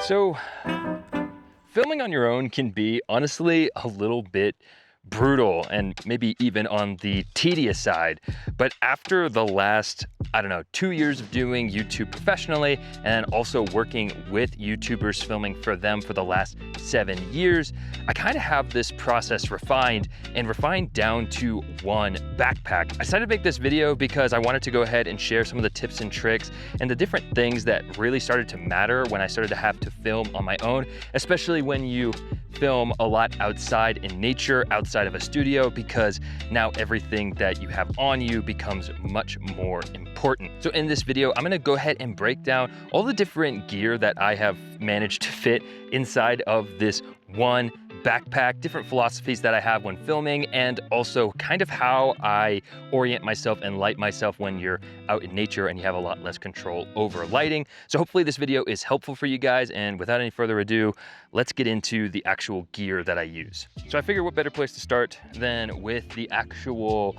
So, filming on your own can be honestly a little bit brutal and maybe even on the tedious side. But after the last, I don't know, 2 years of doing YouTube professionally and also working with YouTubers filming for them for the last 7 years, I kind of have this process refined down to one backpack. I decided to make this video because I wanted to go ahead and share some of the tips and tricks and the different things that really started to matter when I started to have to film on my own, especially when you film a lot outside in nature, outside of a studio, because now everything that you have on you becomes much more important. So in this video, I'm gonna go ahead and break down all the different gear that I have managed to fit inside of this one backpack, different philosophies that I have when filming, and also kind of how I orient myself and light myself when you're out in nature and you have a lot less control over lighting. So hopefully this video is helpful for you guys, and without any further ado, let's get into the actual gear that I use. So I figure what better place to start than with the actual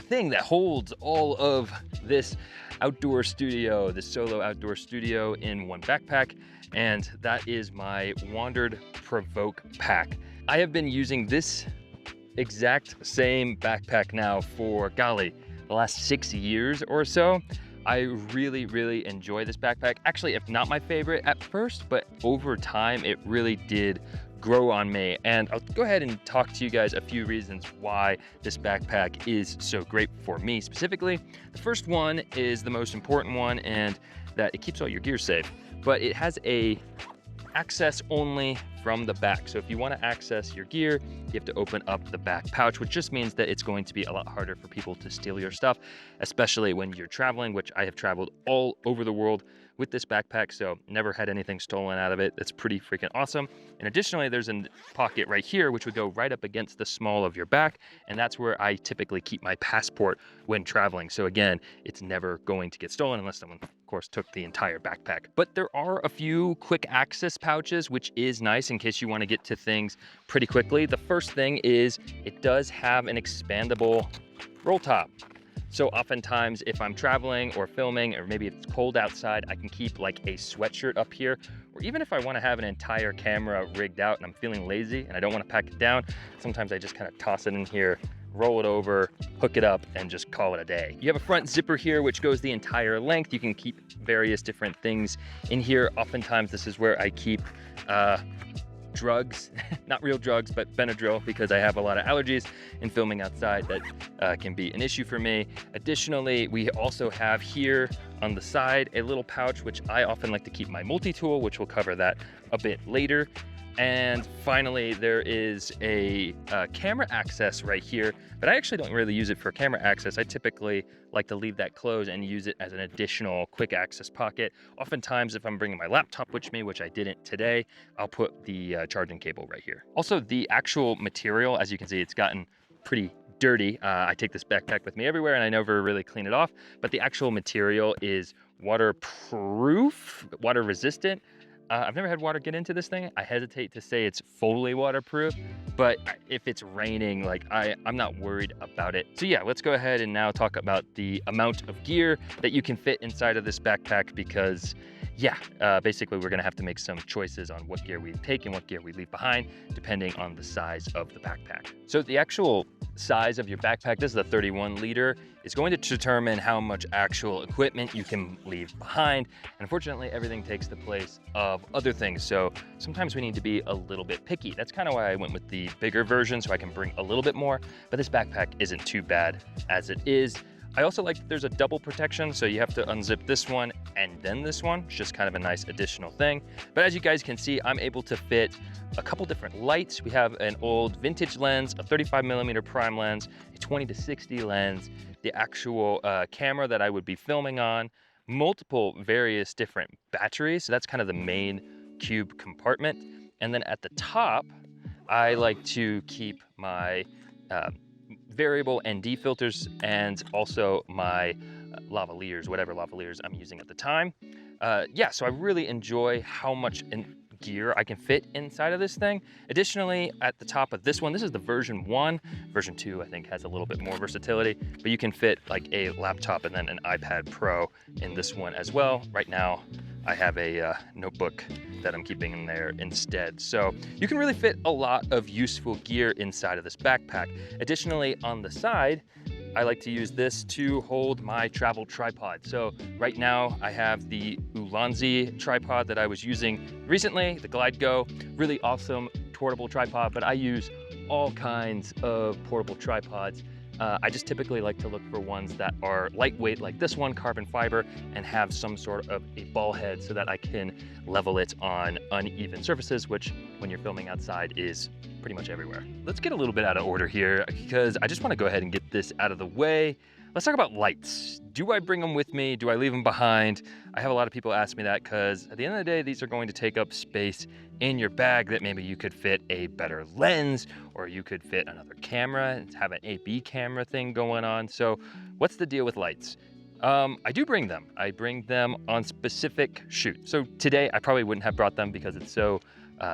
thing that holds all of this outdoor studio, this solo outdoor studio in one backpack, and that is my Wandered Provoke pack. I have been using this exact same backpack now for, golly, the last 6 years or so. I really enjoy this backpack. Actually, if not my favorite at first, but over time, it really did grow on me. And I'll go ahead and talk to you guys a few reasons why this backpack is so great for me specifically. The first one is the most important one, and that it keeps all your gear safe, but it has a access only from the back. So if you want to access your gear, you have to open up the back pouch, which just means that it's going to be a lot harder for people to steal your stuff, especially when you're traveling, which I have traveled all over the world with this backpack, so never had anything stolen out of it. That's pretty freaking awesome. And additionally, there's a pocket right here, which would go right up against the small of your back, and that's where I typically keep my passport when traveling. So again, it's never going to get stolen unless someone, of course, took the entire backpack. But there are a few quick access pouches, which is nice in case you want to get to things pretty quickly. The first thing is it does have an expandable roll top. So oftentimes if I'm traveling or filming, or maybe if it's cold outside, I can keep like a sweatshirt up here. Or even if I want to have an entire camera rigged out and I'm feeling lazy and I don't want to pack it down, sometimes I just kind of toss it in here, roll it over, hook it up, and just call it a day. You have a front zipper here, which goes the entire length. You can keep various different things in here. Oftentimes this is where I keep drugs, not real drugs, but Benadryl, because I have a lot of allergies in filming outside that can be an issue for me. Additionally, we also have here on the side a little pouch, which I often like to keep my multi-tool, which we'll cover that a bit later. And finally, there is a camera access right here, but I actually don't really use it for camera access. I typically like to leave that closed and use it as an additional quick access pocket. Oftentimes, if I'm bringing my laptop with me, which I didn't today, I'll put the charging cable right here. Also, the actual material, as you can see, it's gotten pretty dirty. I take this backpack with me everywhere and I never really clean it off, but the actual material is waterproof, water resistant. I've never had water get into this thing. I hesitate to say it's fully waterproof, but if it's raining, like I'm not worried about it. So yeah, let's go ahead and now talk about the amount of gear that you can fit inside of this backpack, because yeah, basically we're gonna have to make some choices on what gear we take and what gear we leave behind, depending on the size of the backpack. So the actual size of your backpack, this is a 31 liter, is going to determine how much actual equipment you can leave behind. And unfortunately, everything takes the place of other things. So sometimes we need to be a little bit picky. That's kind of why I went with the bigger version, so I can bring a little bit more, but this backpack isn't too bad as it is. I also like that there's a double protection, so you have to unzip this one and then this one. It's just kind of a nice additional thing. But as you guys can see, I'm able to fit a couple different lights. We have an old vintage lens, a 35mm prime lens, a 20-60 lens, the actual camera that I would be filming on, multiple various different batteries. So that's kind of the main cube compartment. And then at the top, I like to keep my variable ND filters and also my lavaliers, whatever lavaliers I'm using at the time. Yeah, so I really enjoy how much gear I can fit inside of this thing. Additionally, at the top of this one, this is the version 1. Version 2, I think, has a little bit more versatility, but you can fit like a laptop and then an iPad Pro in this one as well. Right now, I have a notebook that I'm keeping in there instead. So you can really fit a lot of useful gear inside of this backpack. Additionally, on the side, I like to use this to hold my travel tripod. So right now I have the Ulanzi tripod that I was using recently, the Glide Go, really awesome portable tripod, but I use all kinds of portable tripods. I just typically like to look for ones that are lightweight like this one, carbon fiber, and have some sort of a ball head so that I can level it on uneven surfaces, which when you're filming outside is pretty much everywhere. Let's get a little bit out of order here because I just want to go ahead and get this out of the way. Let's talk about lights. Do I bring them with me? Do I leave them behind? I have a lot of people ask me that because at the end of the day, these are going to take up space in your bag that maybe you could fit a better lens, or you could fit another camera and have an AB camera thing going on. So what's the deal with lights? I do bring them. I bring them on specific shoots. So today I probably wouldn't have brought them because it's so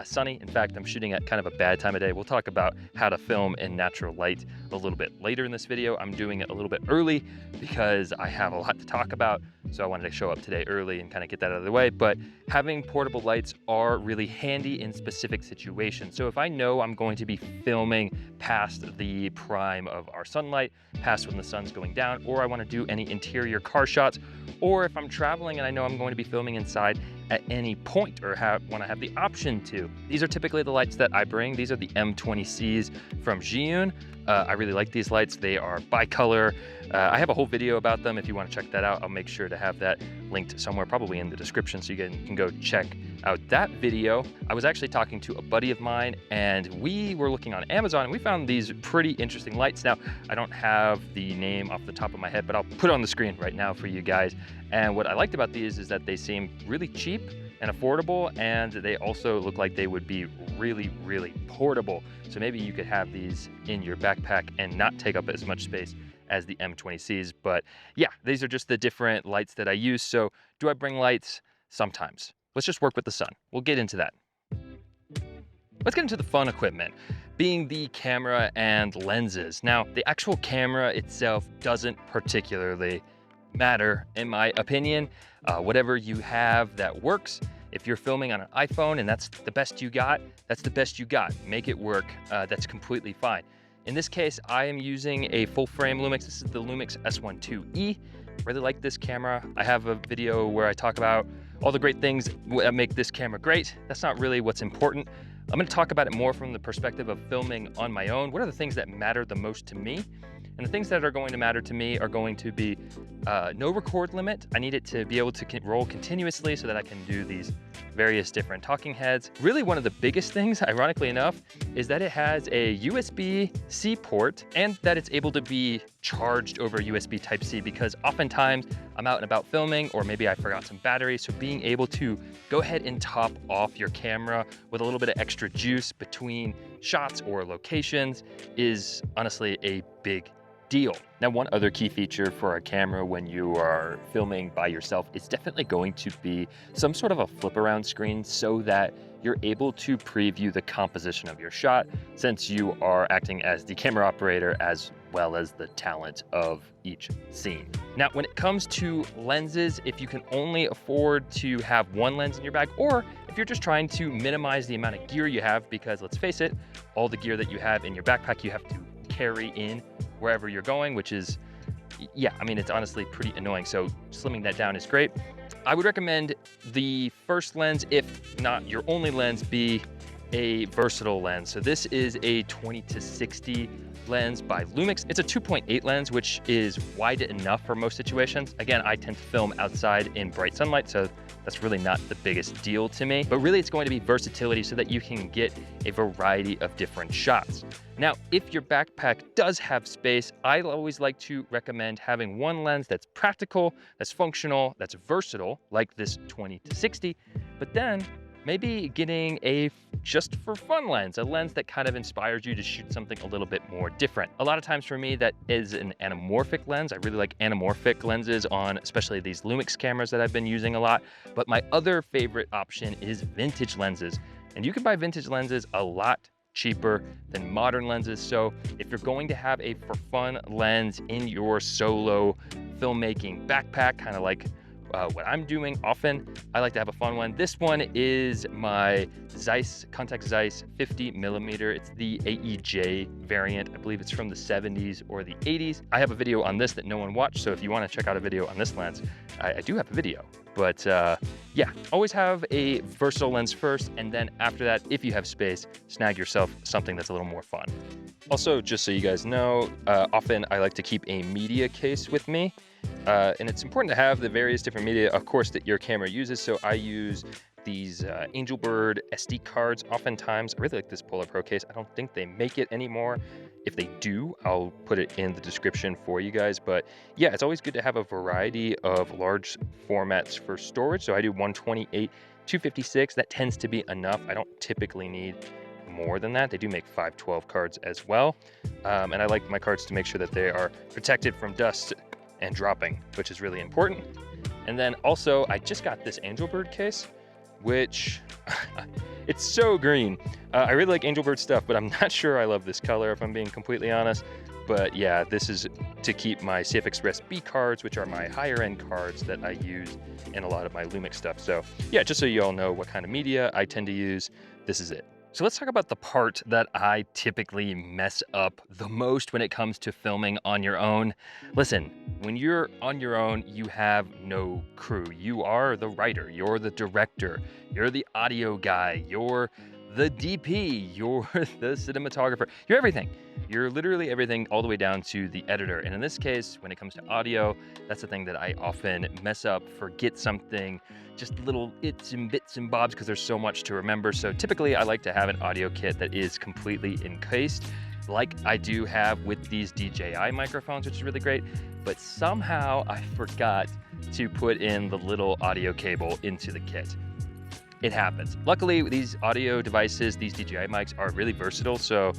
sunny. In fact, I'm shooting at kind of a bad time of day. We'll talk about how to film in natural light a little bit later in this video. I'm doing it a little bit early because I have a lot to talk about. So I wanted to show up today early and kind of get that out of the way. But having portable lights are really handy in specific situations. So if I know I'm going to be filming past the prime of our sunlight, past when the sun's going down, or I want to do any interior car shots, or if I'm traveling and I know I'm going to be filming inside at any point or want to have the option to. These are typically the lights that I bring. These are the M20Cs from Zhiyun. I really like these lights. They are bicolor. I have a whole video about them. If you want to check that out, I'll make sure to have that linked somewhere, probably in the description, so you can go check out that video. I was actually talking to a buddy of mine and we were looking on Amazon and we found these pretty interesting lights. Now, I don't have the name off the top of my head, but I'll put it on the screen right now for you guys. And what I liked about these is that they seem really cheap and affordable, and they also look like they would be really, really portable. So maybe you could have these in your backpack and not take up as much space as the M20Cs. But yeah, these are just the different lights that I use. So do I bring lights? Sometimes. Let's just work with the sun. We'll get into that. Let's get into the fun equipment, being the camera and lenses. Now, the actual camera itself doesn't particularly matter, in my opinion. Whatever you have that works. If you're filming on an iPhone and that's the best you got, that's the best you got. Make it work. That's completely fine. In this case, I am using a full frame Lumix. This is the Lumix S12E. Really like this camera. I have a video where I talk about all the great things that make this camera great. That's not really what's important. I'm going to talk about it more from the perspective of filming on my own. What are the things that matter the most to me? And the things that are going to matter to me are going to be no record limit. I need it to be able to roll continuously so that I can do these various different talking heads. Really, one of the biggest things, ironically enough, is that it has a USB-C port and that it's able to be charged over USB Type-C, because oftentimes I'm out and about filming, or maybe I forgot some batteries. So being able to go ahead and top off your camera with a little bit of extra juice between shots or locations is honestly a big deal. Now, one other key feature for a camera when you are filming by yourself is definitely going to be some sort of a flip around screen so that you're able to preview the composition of your shot, since you are acting as the camera operator as well as the talent of each scene. Now, when it comes to lenses, if you can only afford to have one lens in your bag, or if you're just trying to minimize the amount of gear you have, because let's face it, all the gear that you have in your backpack, you have to carry in wherever you're going, which is, yeah, I mean, it's honestly pretty annoying. So slimming that down is great. I would recommend the first lens, if not your only lens, be a versatile lens. So this is a 20-60 lens by Lumix. It's a 2.8 lens, which is wide enough for most situations. Again, I tend to film outside in bright sunlight, so that's really not the biggest deal to me. But really, it's going to be versatility so that you can get a variety of different shots. Now, if your backpack does have space, I always like to recommend having one lens that's practical, that's functional, that's versatile, like this 20-60, but then maybe getting a just for fun lens, a lens that kind of inspires you to shoot something a little bit more different. A lot of times for me, that is an anamorphic lens. I really like anamorphic lenses on especially these Lumix cameras that I've been using a lot. But my other favorite option is vintage lenses. And you can buy vintage lenses a lot cheaper than modern lenses. So if you're going to have a for fun lens in your solo filmmaking backpack, kind of like what I'm doing often. I like to have a fun one. This one is my Zeiss, Contax Zeiss 50mm. It's the AEJ variant. I believe it's from the 70s or the 80s. I have a video on this that no one watched, so if you want to check out a video on this lens, I do have a video. But yeah, always have a versatile lens first, and then after that, if you have space, snag yourself something that's a little more fun. Also, just so you guys know, often I like to keep a media case with me. And it's important to have the various different media, of course, that your camera uses. So I use these Angelbird SD cards oftentimes. I really like this Polar Pro case. I don't think they make it anymore. If they do, I'll put it in the description for you guys. But yeah, it's always good to have a variety of large formats for storage. So I do 128, 256. That tends to be enough. I don't typically need more than that. They do make 512 cards as well. And I like my cards to make sure that they are protected from dust and dropping, which is really important. And then also, I just got this Angelbird case, which it's so green. I really like Angelbird stuff, but I'm not sure I love this color, if I'm being completely honest. But yeah, this is to keep my CF Express B cards, which are my higher end cards that I use in a lot of my Lumix stuff. So yeah, just so you all know what kind of media I tend to use, this is it. So let's talk about the part that I typically mess up the most when it comes to filming on your own. Listen, when you're on your own, you have no crew. You are the writer, you're the director, you're the audio guy, you're the DP, you're the cinematographer, you're everything. You're literally everything all the way down to the editor. And in this case, when it comes to audio, that's the thing that I often mess up, forget something, just little its and bits and bobs because there's so much to remember. So typically I like to have an audio kit that is completely encased, like I do have with these DJI microphones, which is really great. But somehow I forgot to put in the little audio cable into the kit. It happens. Luckily, these audio devices, these DJI mics are really versatile. So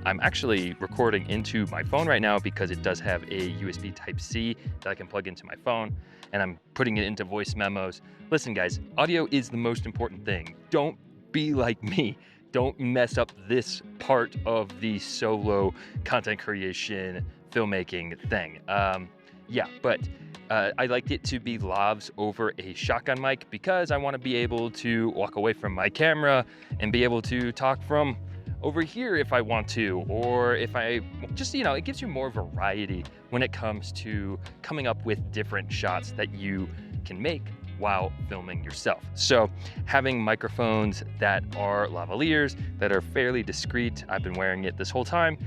I'm actually recording into my phone right now because it does have a USB Type-C that I can plug into my phone, and I'm putting it into voice memos. Listen, guys, audio is the most important thing. Don't be like me. Don't mess up this part of the solo content creation, filmmaking thing. I liked it to be lavs over a shotgun mic because I want to be able to walk away from my camera and be able to talk from over here if I want to, or if I just, it gives you more variety when it comes to coming up with different shots that you can make while filming yourself. So having microphones that are lavaliers, that are fairly discreet, I've been wearing it this whole time,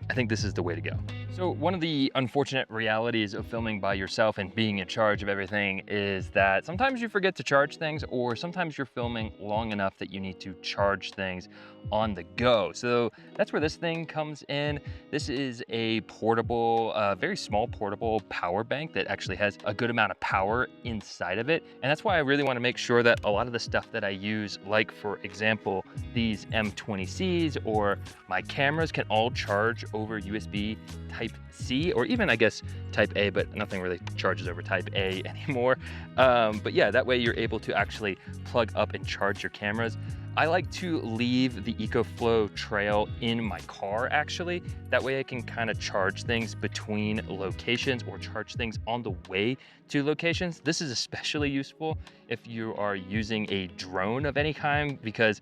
I think this is the way to go. So one of the unfortunate realities of filming by yourself and being in charge of everything is that sometimes you forget to charge things, or sometimes you're filming long enough that you need to charge things on the go. So that's where this thing comes in. This is a portable, very small portable power bank that actually has a good amount of power inside of it. And that's why I really want to make sure that a lot of the stuff that I use, like for example, these M20Cs or my cameras, can all charge over USB Type-C, or even I guess Type A, but nothing really charges over Type A anymore. But yeah, that way you're able to actually plug up and charge your cameras. I like to leave the EcoFlow trail in my car, actually. That way I can kind of charge things between locations or charge things on the way to locations. This is especially useful if you are using a drone of any kind, because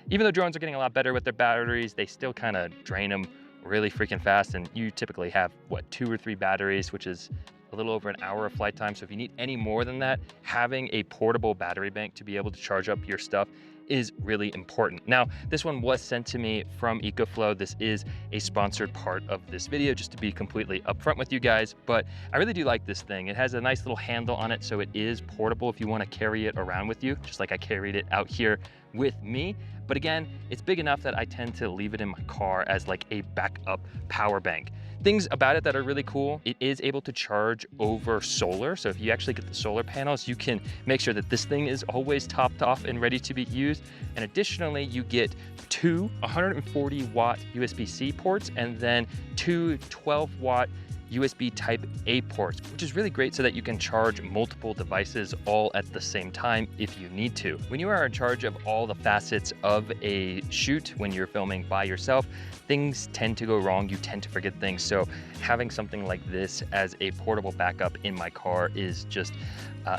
even though drones are getting a lot better with their batteries, they still kind of drain them really freaking fast. And you typically have, 2 or 3 batteries, which is a little over an hour of flight time. So if you need any more than that, having a portable battery bank to be able to charge up your stuff is really important. Now, this one was sent to me from EcoFlow. This is a sponsored part of this video, just to be completely upfront with you guys, but I really do like this thing. It has a nice little handle on it, so it is portable if you want to carry it around with you, just like I carried it out here with me. But again, it's big enough that I tend to leave it in my car as like a backup power bank. Things about it that are really cool: it is able to charge over solar. So if you actually get the solar panels, you can make sure that this thing is always topped off and ready to be used. And additionally, you get 2 140 watt USB-C ports and then 2 12 watt USB Type A ports, which is really great so that you can charge multiple devices all at the same time if you need to. When you are in charge of all the facets of a shoot, when you're filming by yourself, things tend to go wrong. You tend to forget things. So having something like this as a portable backup in my car is just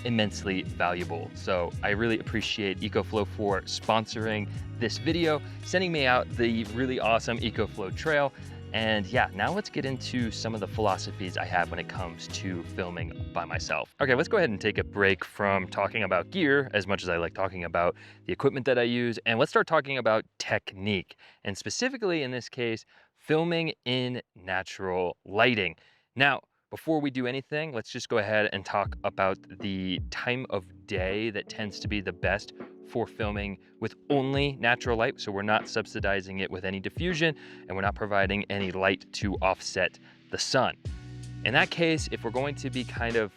immensely valuable. So I really appreciate EcoFlow for sponsoring this video, sending me out the really awesome EcoFlow trail. And yeah, now let's get into some of the philosophies I have when it comes to filming by myself. Okay, let's go ahead and take a break from talking about gear as much as I like talking about the equipment that I use, and let's start talking about technique. And specifically in this case, filming in natural lighting. Now, before we do anything, let's just go ahead and talk about the time of day that tends to be the best for filming with only natural light. So we're not subsidizing it with any diffusion, and we're not providing any light to offset the sun. In that case, if we're going to be kind of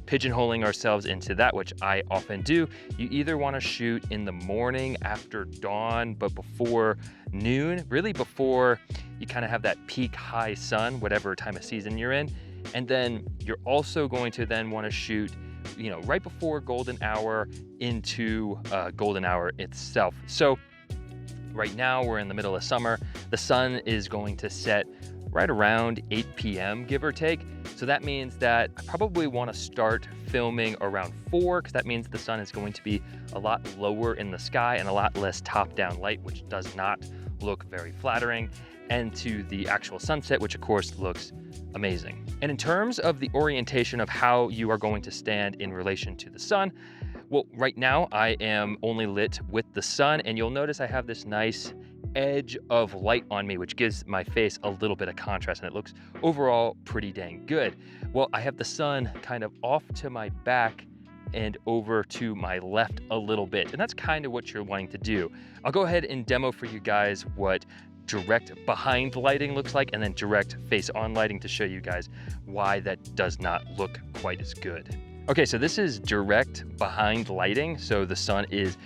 pigeonholing ourselves into that, which I often do, you either want to shoot in the morning after dawn, but before noon, really before you kind of have that peak high sun, whatever time of season you're in. And then you're also going to then want to shoot, you know, right before golden hour into golden hour itself. So right now we're in the middle of summer. The sun is going to set right around 8 p.m. give or take. So that means that I probably want to start filming around 4, because that means the sun is going to be a lot lower in the sky and a lot less top-down light, which does not look very flattering, and to the actual sunset, which of course looks amazing. And in terms of the orientation of how you are going to stand in relation to the sun, well, right now I am only lit with the sun, and you'll notice I have this nice edge of light on me, which gives my face a little bit of contrast, and it looks overall pretty dang good. Well, I have the sun kind of off to my back and over to my left a little bit, and that's kind of what you're wanting to do. I'll go ahead and demo for you guys what direct behind lighting looks like, and then direct face on lighting to show you guys why that does not look quite as good. Okay, so this is direct behind lighting. So the sun is,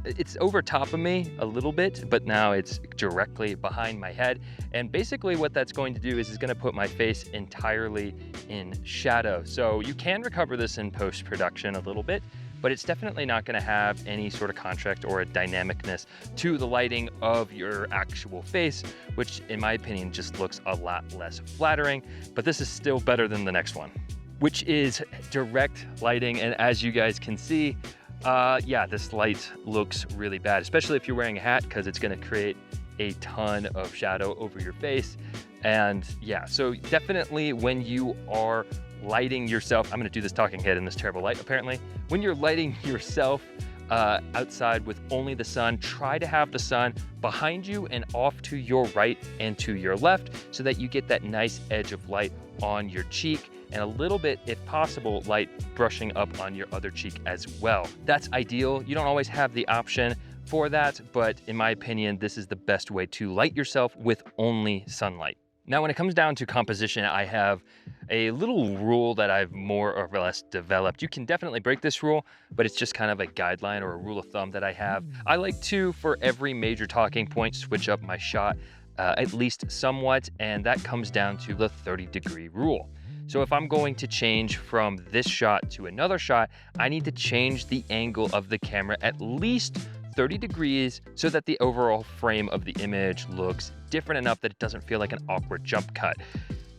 it's over top of me a little bit, but now it's directly behind my head. And basically what that's going to do is it's gonna put my face entirely in shadow. So you can recover this in post-production a little bit, but it's definitely not gonna have any sort of contrast or a dynamicness to the lighting of your actual face, which in my opinion just looks a lot less flattering, but this is still better than the next one, which is direct lighting. And as you guys can see, yeah, this light looks really bad, especially if you're wearing a hat, because it's gonna create a ton of shadow over your face. And yeah, so definitely when you are lighting yourself, I'm gonna do this talking head in this terrible light apparently. When you're lighting yourself outside with only the sun, try to have the sun behind you and off to your right and to your left, so that you get that nice edge of light on your cheek, and a little bit, if possible, light brushing up on your other cheek as well. That's ideal. You don't always have the option for that, but in my opinion, this is the best way to light yourself with only sunlight. Now, when it comes down to composition, I have a little rule that I've more or less developed. You can definitely break this rule, but it's just kind of a guideline or a rule of thumb that I have. I like to, for every major talking point, switch up my shot at least somewhat, and that comes down to the 30-degree rule. So if I'm going to change from this shot to another shot, I need to change the angle of the camera at least 30 degrees so that the overall frame of the image looks different enough that it doesn't feel like an awkward jump cut.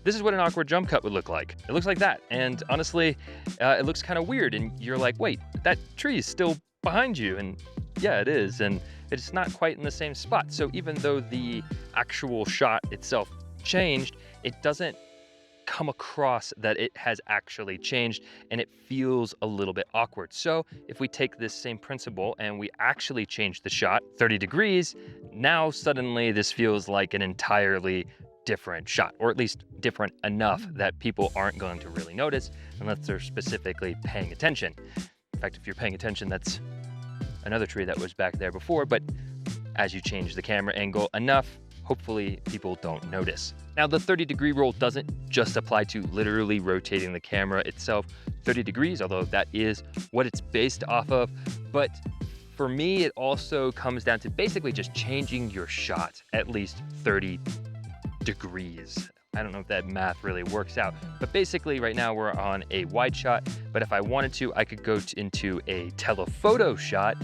This is what an awkward jump cut would look like. It looks like that. And honestly, it looks kind of weird. And you're like, wait, that tree is still behind you. And yeah, it is. And it's not quite in the same spot. So even though the actual shot itself changed, it doesn't come across that it has actually changed, and it feels a little bit awkward. So if we take this same principle and we actually change the shot 30 degrees, now suddenly this feels like an entirely different shot, or at least different enough that people aren't going to really notice unless they're specifically paying attention. In fact, if you're paying attention, that's another tree that was back there before, but as you change the camera angle enough, hopefully people don't notice. Now, the 30-degree rule doesn't just apply to literally rotating the camera itself 30 degrees, although that is what it's based off of. But for me, it also comes down to basically just changing your shot at least 30 degrees. I don't know if that math really works out, but basically right now we're on a wide shot, but if I wanted to, I could go into a telephoto shot.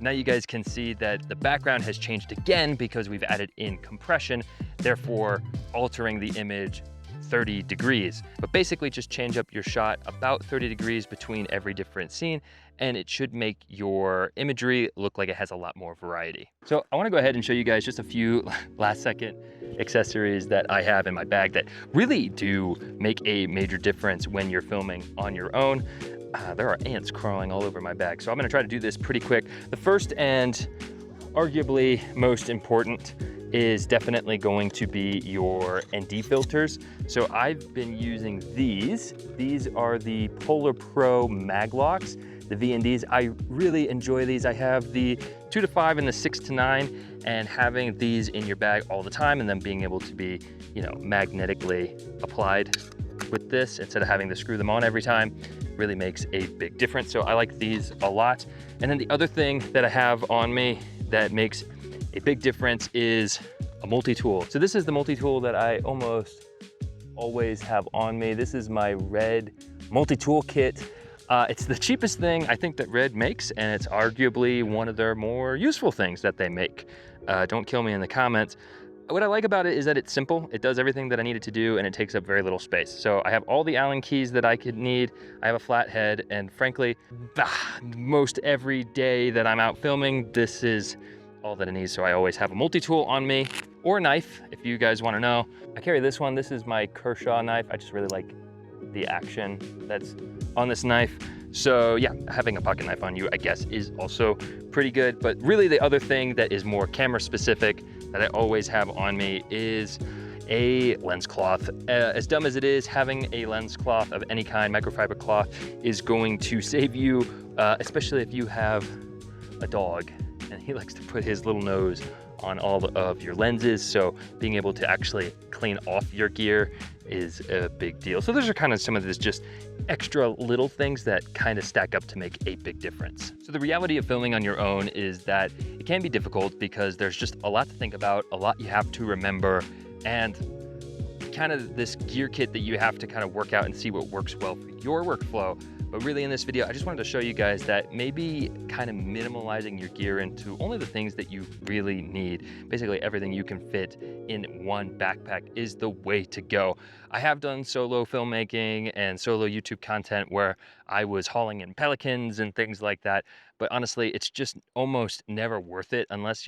Now you guys can see that the background has changed again because we've added in compression, therefore altering the image 30 degrees. But basically just change up your shot about 30 degrees between every different scene, and it should make your imagery look like it has a lot more variety. So I wanna go ahead and show you guys just a few last second accessories that I have in my bag that really do make a major difference when you're filming on your own. There are ants crawling all over my bag, so I'm gonna try to do this pretty quick. The first and arguably most important is definitely going to be your ND filters. So I've been using these. These are the Polar Pro Maglocks, the VNDs. I really enjoy these. I have the 2 to 5 and the 6 to 9, and having these in your bag all the time and then being able to be, you know, magnetically applied with this instead of having to screw them on every time really makes a big difference. So I like these a lot. And then the other thing that I have on me that makes a big difference is a multi-tool. So this is the multi-tool that I almost always have on me. This is my Red multi-tool kit. It's the cheapest thing I think that Red makes, and it's arguably one of their more useful things that they make. Don't kill me in the comments. What I like about it is that it's simple. It does everything that I need it to do, and it takes up very little space. So I have all the Allen keys that I could need. I have a flat head, and frankly, most every day that I'm out filming, this is all that I need. So I always have a multi-tool on me, or a knife, if you guys wanna know. I carry this one. This is my Kershaw knife. I just really like the action that's on this knife. So yeah, having a pocket knife on you, I guess, is also pretty good. But really the other thing that is more camera specific that I always have on me is a lens cloth. As dumb as it is, having a lens cloth of any kind, microfiber cloth, is going to save you, especially if you have a dog and he likes to put his little nose on all of your lenses. So being able to actually clean off your gear is a big deal. So those are kind of some of this just extra little things that kind of stack up to make a big difference. So the reality of filming on your own is that it can be difficult because there's just a lot to think about, a lot you have to remember, and kind of this gear kit that you have to kind of work out and see what works well for your workflow. But really in this video, I just wanted to show you guys that maybe kind of minimalizing your gear into only the things that you really need, basically everything you can fit in one backpack, is the way to go. I have done solo filmmaking and solo YouTube content where I was hauling in Pelicans and things like that. But honestly, it's just almost never worth it unless,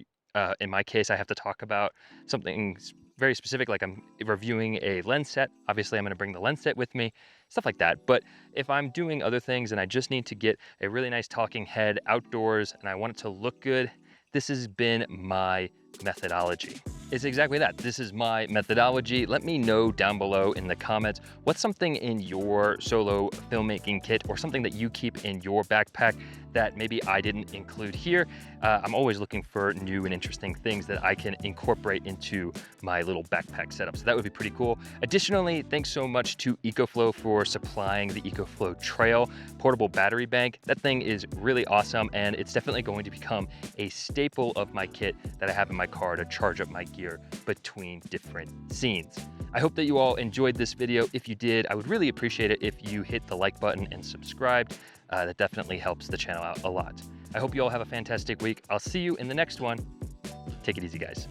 in my case, I have to talk about something very specific, like I'm reviewing a lens set. Obviously, I'm gonna bring the lens set with me, stuff like that. But if I'm doing other things and I just need to get a really nice talking head outdoors and I want it to look good, this has been my methodology. It's exactly that. This is my methodology. Let me know down below in the comments, what's something in your solo filmmaking kit or something that you keep in your backpack that maybe I didn't include here. I'm always looking for new and interesting things that I can incorporate into my little backpack setup. So that would be pretty cool. Additionally, thanks so much to EcoFlow for supplying the EcoFlow Trail portable battery bank. That thing is really awesome, and it's definitely going to become a staple of my kit that I have in my car to charge up my gear between different scenes. I hope that you all enjoyed this video. If you did, I would really appreciate it if you hit the like button and subscribed. That definitely helps the channel out a lot. I hope you all have a fantastic week. I'll see you in the next one. Take it easy, guys.